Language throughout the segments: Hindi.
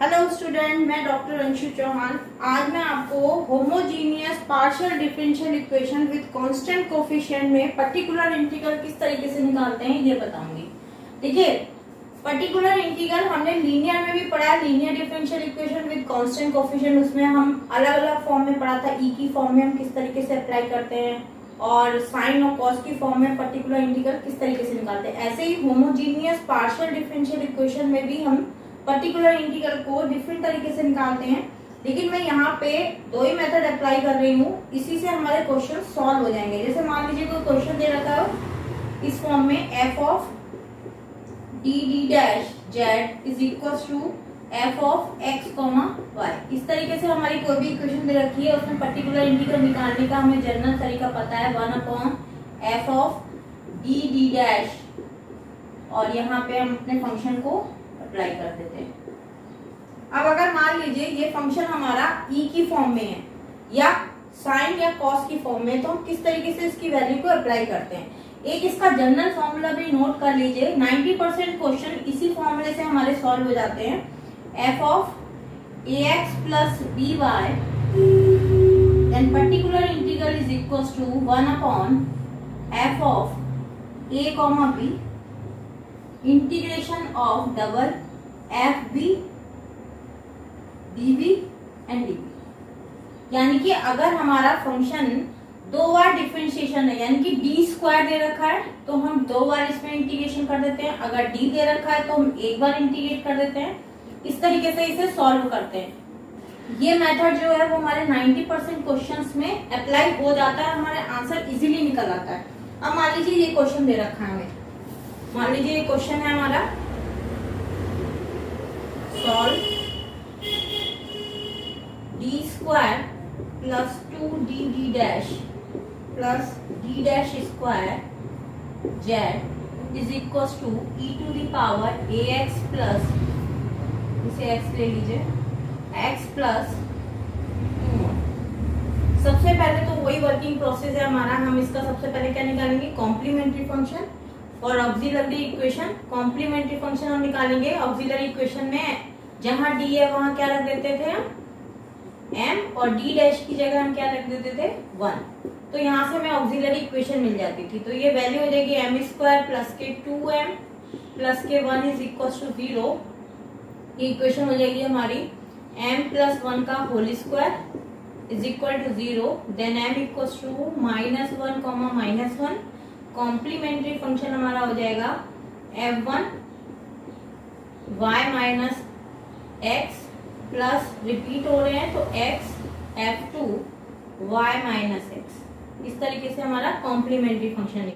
हेलो स्टूडेंट, मैं डॉक्टर अंशु चौहान। आज मैं आपको homogeneous partial differential equation with constant coefficient में पर्टिकुलर इंटीग्रल किस तरीके से निकालते हैं ये बताऊंगी। देखिए, पर्टिकुलर इंटीग्रल हमने लीनियर में भी पढ़ा है, linear differential equation with constant coefficient. उसमें हम अलग अलग फॉर्म में पढ़ा था। ई की फॉर्म में हम किस तरीके से अप्लाई करते हैं और साइन और कॉस की फॉर्म में पर्टिकुलर इंटीग्रल किस तरीके से निकालते हैं। ऐसे ही होमोजीनियस पार्शियल डिफरेंशियल इक्वेशन में भी हम पर्टिकुलर इंटीग्रल को डिफरेंट तरीके से निकालते हैं, लेकिन मैं यहाँ पे दो ही मेथड अप्लाई कर रही हूँ। इसी से हमारे क्वेश्चन सॉल्व हो जाएंगे। जैसे मान लीजिए कोई क्वेश्चन दे रखा है इस फॉर्म में, F of D D dash Z is equal to F of X comma Y. इस तरीके से हमारी कोई भी इक्वेशन दे रखी है, उसमें पर्टिकुलर इंटीग्रल निकालने का हमें जनरल तरीका पता है, 1/f of D D dash, और यहाँ पे हम अपने फंक्शन को अप्लाई कर देते हैं। अब अगर मान लीजिए ये फंक्शन हमारा ई की फॉर्म में है या साइन या कॉस की फॉर्म में, तो हम किस तरीके से इसकी वैल्यू को अप्लाई करते हैं। एक इसका जनरल फॉर्मूला भी नोट कर लीजिए। 90% क्वेश्चन इसी फॉर्मूले से हमारे सॉल्व हो जाते हैं। F of A X plus B Y then particular integral is equal to 1/f of A comma B integration of double F B D B and D B. यानी कि अगर हमारा फंक्शन दो बार डिफरेंशिएशन है, यानी कि डी स्क्वायर दे रखा है तो हम दो बार इसमें इंटीग्रेशन कर देते हैं। अगर डी दे रखा है तो हम एक बार इंटीग्रेट कर देते हैं। इस तरीके से इसे सॉल्व करते हैं। ये मेथड जो है वो हमारे 90% क्वेश्चंस में अप्लाई हो जाता है, हमारे आंसर इजीली निकल आता है। अब मान लीजिए ये क्वेश्चन दे रखा है हमें, मान लीजिए ये क्वेश्चन है हमारा, solve D square plus 2d d dash plus d dash square Z is equal to e to the power ax plus, इसे x ले लीजिए, x प्लस 2। सबसे पहले तो वही वर्किंग प्रोसेस है हमारा। हम इसका सबसे पहले क्या निकालेंगे, कॉम्प्लीमेंट्री फंक्शन और ऑक्सिलरी इक्वेशन। कॉम्प्लीमेंट्री फंक्शन हम निकालेंगे। ऑक्सिलरी इक्वेशन में जहां d है वहां क्या रख देते थे हम, m, और d डैश की जगह हम क्या रख देते थे, 1। तो यहाँ से हमें ऑक्सिलरी इक्वेशन मिल जाती थी। तो ये वैल्यू हो जाएगी m स्क्वायर प्लस के 2m प्लस के 1 इज इक्वल टू 0। ये इक्वेशन हो जाएगी हमारी m प्लस 1 का whole square is equal to 0। Then m equal to -1 comma -1। Complementary function हमारा हो जाएगा f1 y minus X plus, repeat हो रहे हैं तो x f2 y minus x. इस तरीके से हमारा कॉम्प्लीमेंट्री फंक्शन है।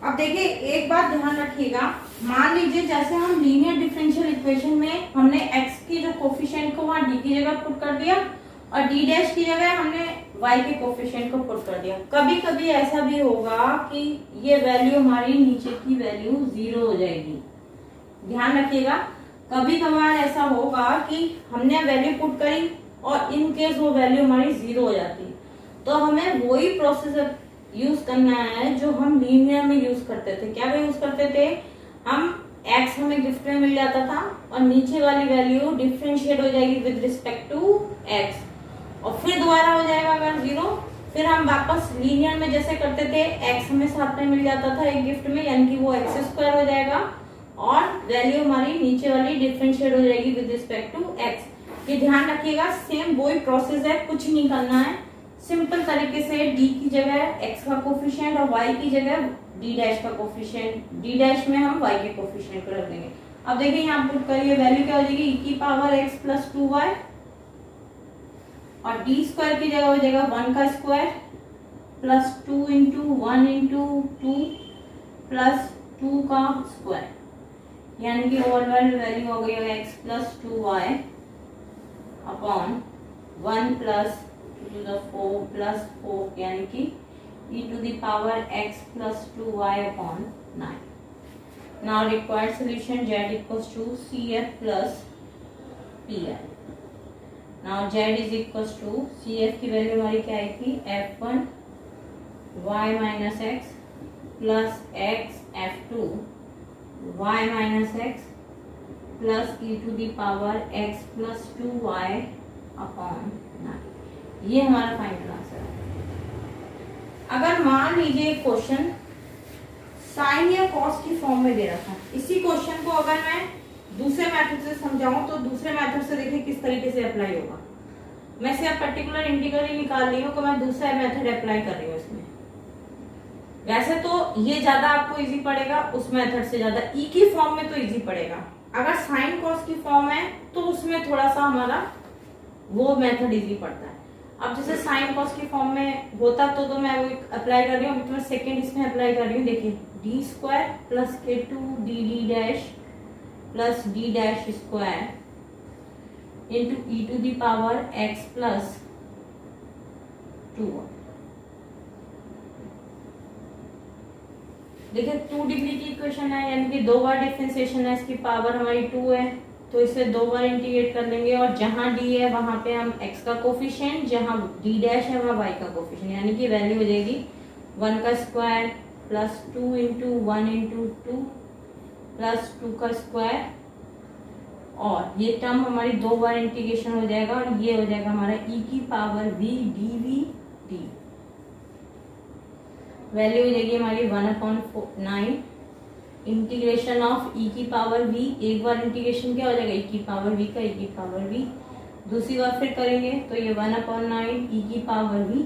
अब देखिए एक बात ध्यान रखिएगा, मान लीजिए जैसे हम लीनियर डिफरेंशियल इक्वेशन में हमने x की जो कोफिशिएंट को वहां d की जगह पुट कर दिया और d डैश की जगह हमने y के कोफिशिएंट को पुट कर दिया। कभी कभी ऐसा भी होगा कि ये वैल्यू हमारी नीचे की वैल्यू 0 हो जाएगी। ध्यान रखिएगा, कभी कभार ऐसा होगा कि हमने वैल्यू पुट करी और इन केस वो वैल्यू हमारी 0 हो जाती, तो हमें वही प्रोसेसर यूज करना है जो हम लीनियर में यूज करते थे। क्या यूज करते थे हम, x हमें गिफ्ट में मिल जाता था और नीचे वाली वैल्यू डिफरेंशिएट हो जाएगी विद रिस्पेक्ट टू x और फिर दोबारा हो जाएगा अगर 0। फिर हम वापस लीनियर में जैसे करते थे, x हमें साथ में मिल जाता था एक गिफ्ट में, यानी कि वो x स्क्वायर हो जाएगा और वैल्यू हमारी नीचे वाली डिफरेंशिएट हो जाएगी विद रिस्पेक्ट टू x। ये ध्यान रखिएगा, सेम वही प्रोसेस है, कुछ नहीं करना है। सिंपल तरीके से d की जगह x का कोफिशिएंट और y की जगह d डैश का कोफिशिएंट, d डैश में हम y के कोफिशिएंट को रख देंगे। अब देखिए यहाँ पुट करिए, वैल्यू क्या हो जाएगी, e की पावर x प्लस 2y और d स्क्वायर की जगह हो जाएगा 1 का square plus 2 into 1 into 2 plus 2 का स्क्वायर, यानी कि ओवरऑल वैल्यू हो गई x plus 2y upon 1 plus 2 to the 4 plus 4, यानी कि e to the power x plus 2y upon 9। Now required solution z equals to cf plus pi। Now z is equals to cf की वैल्यू हमारी क्या आई थी, f1 y minus X plus x f2 y minus X plus E to the power X plus 2y upon 9। ये हमारा फाइनल आंसर है। अगर मान लीजिए क्वेश्चन साइन या कॉस की फॉर्म में दे रखा है, इसी क्वेश्चन को अगर मैं दूसरे मेथड से समझाऊं तो दूसरे मेथड से देखिए किस तरीके से अप्लाई होगा। मैं सिर्फ पर्टिकुलर इंटीग्रल ही निकाल रही हूँ, तो मैं दूसरा मेथड अप्लाई कर रही हूँ इसमें। वैसे तो ये ज्यादा आपको इजी पड़ेगा उस मेथड से ज्यादा, ई की फॉर्म में तो इजी पड़ेगा। अगर साइन कॉस की फॉर्म है तो उसमें थोड़ा सा हमारा वो मेथड इजी पड़ता है। अब जैसे साइन कॉस की फॉर्म में होता तो मैं वो अप्लाई कर रही हूँ, अभी तो मैं सेकेंड इसमें अप्लाई कर रही हूँ। देखिए D square plus K two D D dash plus D dash square into E to the power X plus 2। देखिए 2 डिग्री की इक्वेशन है, यानी कि 2 बार डिफरेंशिएशन है, इसकी पावर हमारी 2 है, तो इसे 2 बार इंटीग्रेट कर लेंगे। और जहां डी है वहां पे हम x का कोफिशिएंट, जहां डी डैश है वहां y का कोफिशिएंट, यानी कि वैल्यू हो जाएगी 1 का square plus 2 into 1 into 2 plus 2 का स्क्वायर, और ये टर्म हमारी 2 बार इंटीग्रेशन हो जाएगा और ये हो जाएगा हमारा e की power v dv d। Value हो जाएगी हमारी 1/9 इंटीग्रेशन ऑफ e की पावर v। एक बार इंटीग्रेशन क्या हो जाएगा, e की पावर v का e की पावर v। दूसरी बार फिर करेंगे तो ये 1/9 e की पावर v,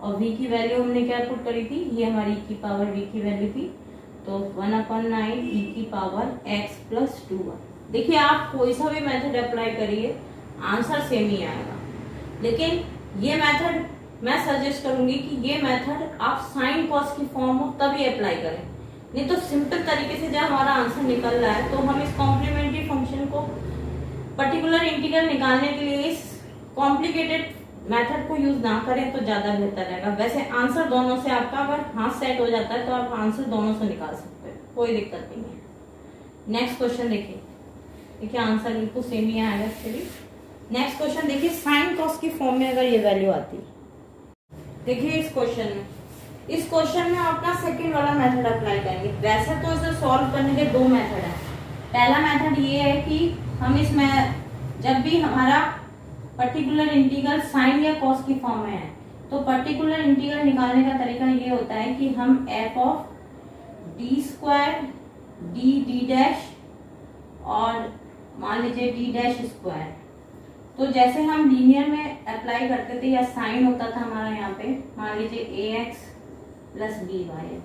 और v की वैल्यू हमने क्या पुट करी थी, ये हमारी e की पावर v की वैल्यू थी, तो 1/9 e की पावर x प्लस 2। देखिए आप कोई सा भी मेथड अप्लाई करिए आंसर सेम ही आएगा, लेकिन ये मेथड मैं सजेस्ट करूंगी कि ये मेथड आप साइन कॉस की फॉर्म हो तभी अप्लाई करें, नहीं तो सिंपल तरीके से जब हमारा आंसर निकल रहा है तो हम इस कॉम्प्लीमेंट्री फंक्शन को पर्टिकुलर इंटीग्रल निकालने के लिए इस कॉम्प्लिकेटेड मेथड को यूज ना करें तो ज्यादा बेहतर रहेगा। वैसे आंसर दोनों से आपका अगर हाथ सेट हो जाता है तो आप आंसर दोनों से निकाल सकते हैं, कोई दिक्कत नहीं है। नेक्स्ट क्वेश्चन देखिए आंसर बिल्कुल सेम ही आएगा एक्चुअली। नेक्स्ट क्वेश्चन देखिए साइन कॉस की फॉर्म में अगर ये वैल्यू आती, देखिए इस क्वेश्चन में आप अपना सेकंड वाला मेथड अप्लाई करेंगे। वैसे तो इसे सॉल्व करने के 2 मेथड है। पहला मेथड ये है कि हम इसमें जब भी हमारा पर्टिकुलर इंटीग्रल साइन या कॉस की फॉर्म में है तो पर्टिकुलर इंटीग्रल निकालने का तरीका ये होता है कि हम F of D square D D dash और मान लीजिए डी डैश स्क्वायर, तो जैसे हम लीनियर में अप्लाई करते थे या साइन होता था हमारा यहाँ पे, मान लीजिए ए एक्स प्लस बी वाई,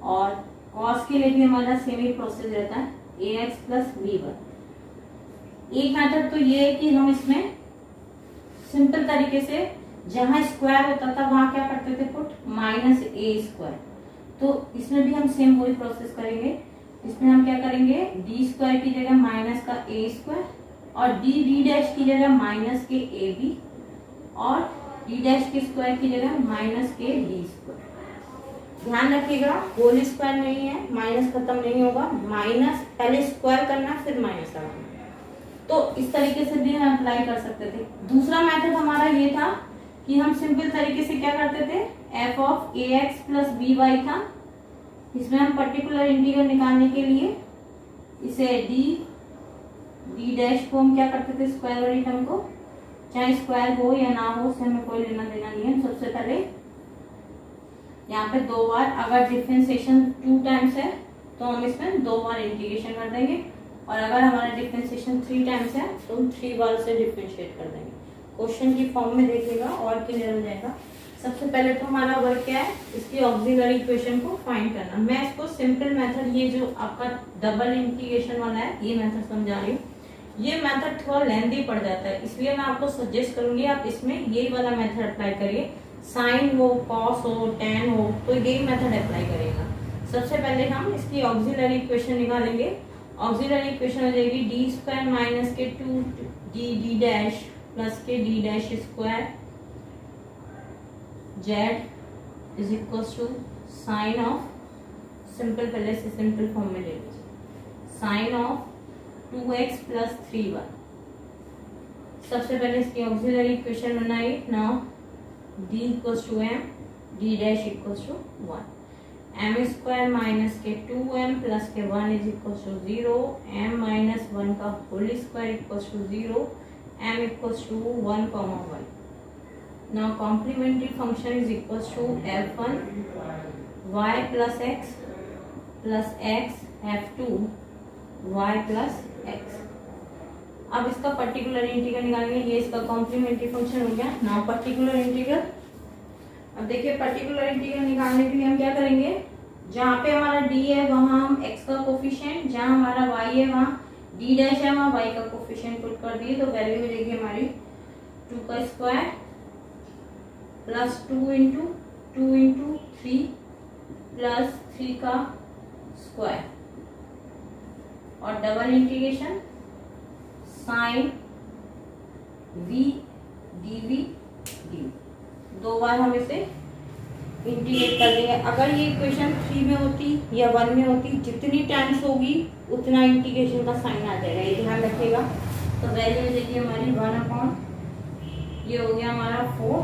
और कॉस के लिए भी हमारा सेम ही प्रोसेस रहता है ए एक्स प्लस बी वाई। एक मेथड तो ये है कि हम इसमें सिंपल तरीके से जहां स्क्वायर होता था वहां क्या करते थे पुट माइनस ए स्क्वायर, तो इसमें भी हम सेम वही प्रोसेस करेंगे। इसमें हम क्या करेंगे, डी स्क्वायर की जगह माइनस का ए स्क्वायर और डी डी डैश की जगह माइनस के ए बी और डी डैश के स्क्वायर की जगह माइनस के डी स्क्वायर। ध्यान रखिएगा होल स्क्वायर नहीं है, माइनस खत्म नहीं होगा, माइनस पहले स्क्वायर करना फिर माइनस लगाना, तो इस तरीके से भी हम अप्लाई कर सकते थे। दूसरा मेथड हमारा ये था कि हम सिंपल तरीके से क्या करते थे, F of A X plus B Y था, इसमें हम पर्टिकुलर इंटीग्रल निकालने के लिए इसे डी डैश को हम क्या करते थे, स्क्वायर वाली टर्म को, चाहे स्क्वायर हो या ना हो उससे हमें कोई लेना देना नहीं है। सबसे पहले यहाँ पे 2 बार, अगर डिफरेंशिएशन 2 टाइम्स है तो हम इसमें 2 बार इंटीग्रेशन कर देंगे, और अगर हमारा डिफरेंशिएशन 3 टाइम्स है तो हम 3 बार से डिफरेंशिएट कर देंगे। क्वेश्चन की फॉर्म में देखिएगा और क्लियर हो जाएगा। सबसे पहले तो हमारा वर्क क्या है, इसकी ऑक्सिलरी इक्वेशन को फाइंड करना। मैं इसको सिंपल मेथड, ये जो आपका डबल इंटीग्रेशन वाला है ये मेथड समझा रही हूँ। ये मेथड थोड़ा लेंथी पड़ जाता है, इसलिए मैं आपको सजेस्ट करूंगी आप इसमें यही वाला मेथड अप्लाई करिए। साइन हो, कॉस हो, टेन हो, तो यही मेथड अप्लाई करेगा। सबसे पहले हम इसकी ऑक्सिलरी इक्वेशन निकालेंगे। ऑक्सिलरी इक्वेशन हो जाएगी डी स्क्वायर माइनस के 2 D D dash plus K D dash square Z is equal to sine of, simple पहले से सिंपल फॉर्म में ले लीजिए, sign of 2x plus 3y। सबसे पहले इसकी ऑक्सिलरी इक्वेशन बनाई। Now d equals to m, d dash equals to 1। M square minus के 2m प्लस के 1 is equal to 0, m minus 1 का whole square equal to 0, m equal to 1, 1. Now complementary function is equal to f1 y plus x f2 y plus x. अब इसका पर्टिकुलर इंटीग्रल निकालेंगे, ये इसका कॉम्प्लीमेंट्री फंक्शन हो गया. Now particular integral. अब देखिए पर्टिकुलर इंटीग्रल निकालने के लिए हम क्या करेंगे, जहाँ पे हमारा d है वहाँ हम x का कोफिशिएंट, जहाँ हमारा y है वहाँ d डैश है, वहाँ y का कोफिशिएंट पुट कर दिए तो वैल्यू मिलेगी हमारी 2 का स्क्वायर प्लस 2 इंटू 3 प्लस 3 का स्क्वायर और double integration sine v dv dy. दो बार हम इसे इंटीग्रेट कर देंगे. अगर ये इक्वेशन 3 में होती या 1 में होती, जितनी टाइम्स होगी उतना इंटीग्रेशन का साइन आ जाएगा, ये ध्यान रखिएगा. तो वैल्यू देखिए हमारी 1 ये हो गया हमारा 4,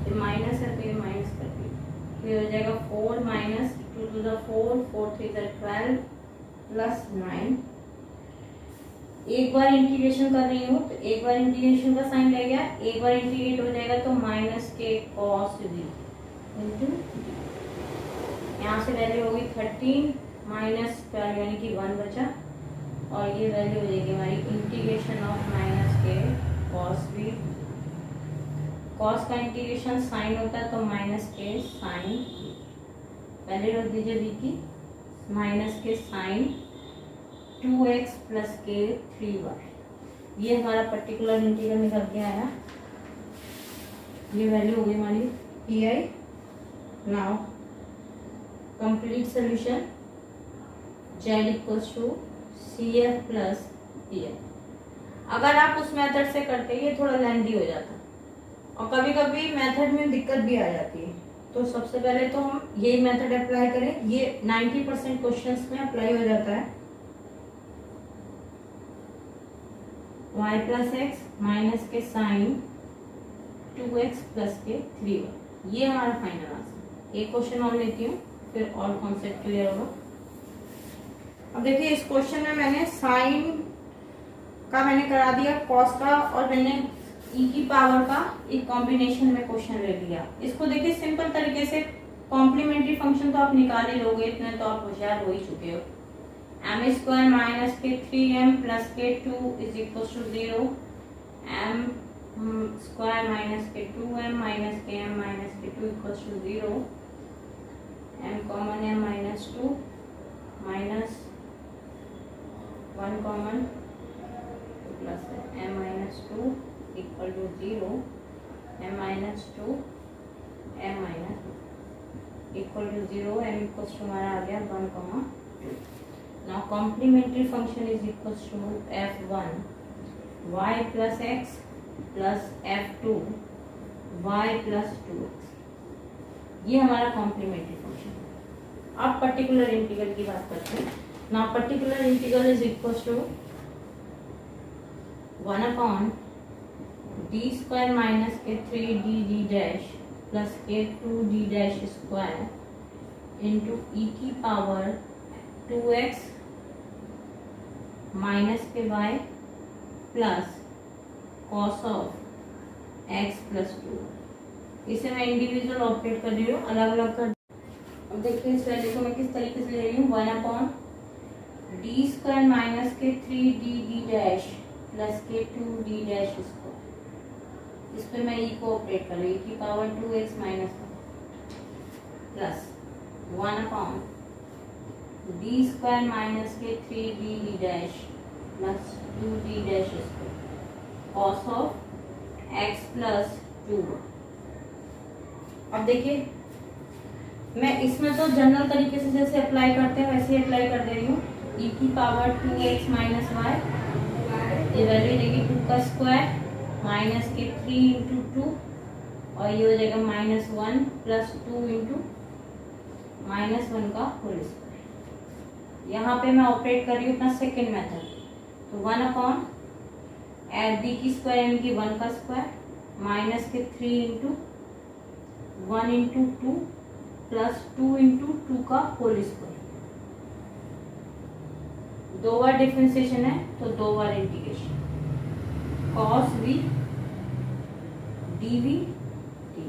ये माइनस है तो ये माइनस कर दिए, ये हो जाएगा 4 minus 2 to the 4, 4 3 the 12 plus 9. एक बार इंटीग्रेशन कर रही हूँ तो एक बार इंटीग्रेशन का साइन रह गया, एक बार इंटीग्रेट हो जाएगा तो माइनस के कॉस इंटू यहाँ से वैल्यू होगी 13 माइनस 12 यानी कि 1 बचा और ये वैल्यू हो जाएगी हमारी इंटीग्रेशन ऑफ माइनस के कॉस v. कॉस का इंटीग्रेशन साइन होता है तो माइनस के साइन, पहले रख दीजिए v की, माइनस के साइन 2x प्लस के 3y. ये हमारा पर्टिकुलर इंटीग्रल निकल के आया. ये वैल्यू हो गई हमारी pi. Now complete solution z equals to cf plus pi. अगर आप उस मेथड से करते ये थोड़ा लेंथी हो जाता और कभी कभी मेथड में दिक्कत भी आ जाती है. तो सबसे पहले तो हम यही मेथड अप्लाई करें, ये 90% क्वेश्चंस में अप्लाई हो जाता है. y प्लस एक्स माइनस के साइन 2x प्लस के 3y. ये हमारा फाइनल आंसर. एक क्वेश्चन और लेती हूँ फिर और कॉन्सेप्ट क्लियर होगा. अब देखिए इस क्वेश्चन में मैंने साइन का मैंने करा दिया, कॉस का और मैंने e की पावर का एक कॉम्बिनेशन में क्वेश्चन ले लिया. इसको देखिए सिंपल तरीके से कॉम्प्लीमेंट्री फंक्शन तो आप निकाल ही लोगे, इतने तो आप होशियार हो ही चुके हो. एम स्क्वायर माइनस के 3m प्लस के 2 is equal to 0, m square minus के 2m माइनस के m माइनस के 2 इक्वल टू 0, m कॉमन है माइनस 2 माइनस 1 कॉमन प्लस है m minus 2 equal to 0, m minus 2 m minus equal to 0, m equal to हमारा आ गया 1, 2. Now complementary function is equals to f1 y plus x plus f2 y plus 2x. ये हमारा कॉम्प्लीमेंट्री फंक्शन है. अब पर्टिकुलर इंटीग्रल की बात करते हैं. Now particular integral is equals to 1 upon D square minus के 3d d डैश प्लस के 2d डैश स्क्वायर इंटू ई की पावर 2x माइनस के y plus cos of x plus 2. इसे मैं इंडिविजुअल ऑपरेट कर रही हूँ, अलग अलग कर. अब देखिए इस वैल्यू को मैं किस तरीके से ले रही हूँ. 1 अपॉन डी स्क्वायर माइनस के 3d d डैश प्लस के 2d डैश स्क्वायर. इस पे मैं ई को ऑपरेट कर रही हूँ की power 2x minus plus 1 upon D square minus के 3d d dash plus 2d dash square cos of x plus 2. अब देखिए मैं इसमें तो जनरल तरीके से जैसे अप्लाई करते हैं वैसे ही अप्लाई कर दे रही हूँ. e की पावर 2x माइनस y, ये वैल्यू देगी 2 का स्क्वायर माइनस के 3 इंटू 2 और ये हो जाएगा माइनस 1 प्लस 2 इंटू माइनस 1 का होल स्क्वायर. यहाँ पे मैं ऑपरेट कर रही हूँ अपना सेकेंड मेथड. तो 1 अपॉन डी की स्क्वायर यानी कि 1 का स्क्वायर माइनस के 3 इंटू 1 इंटू 2 प्लस 2 इंटू 2 का होल स्क्वायर। 2 बार डिफरेंशिएशन है तो 2 बार integration. cos v dv dt,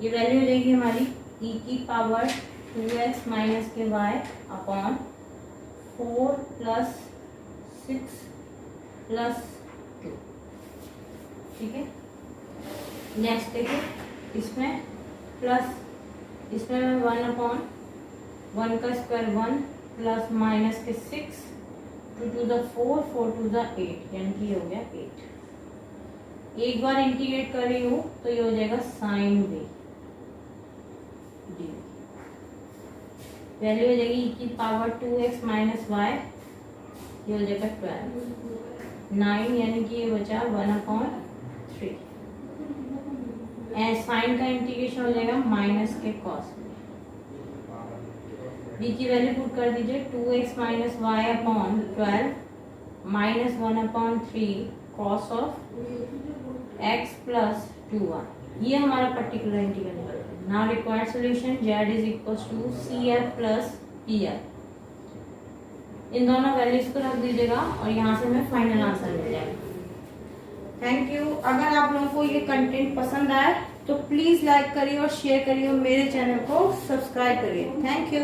ये वैल्यू हो जाएगी हमारी e की पावर 2x माइनस के y अपॉन 4 प्लस 6 प्लस 2। ठीक है, नेक्स्ट देखिए, इसमें प्लस, इसमें 1 अपॉन 1 का स्क्वायर 1 प्लस माइनस के 6, 2 टू द 4, 4 टू द 8, यानी कि ये हो गया 8। एक बार इंटीग्रेट कर रही हूँ तो ये हो जाएगा साइन वे डी, वैल्यू हो जाएगी e की पावर 2x माइनस वाई, ये हो जाएगा 12, 9, यानी कि ये बचा 1/3। एंड साइन का इंटीग्रेशन हो जाएगा माइनस के कॉस में। b की वैल्यू पुट कर दीजिए, 2x minus y upon 12 minus 1/3 cos of x plus 2y। ये हमारा पर्टिकुलर इंटीग्रल है। Now required solution z is equals to cf plus pf। इन दोनों वैल्यूज को रख दीजिएगा और यहाँ से हमें फाइनल आंसर मिल जाएगा। Thank you. अगर आप लोगों को ये कंटेंट पसंद आए तो प्लीज लाइक करिए और शेयर करिए और मेरे चैनल को सब्सक्राइब करिए। Thank you.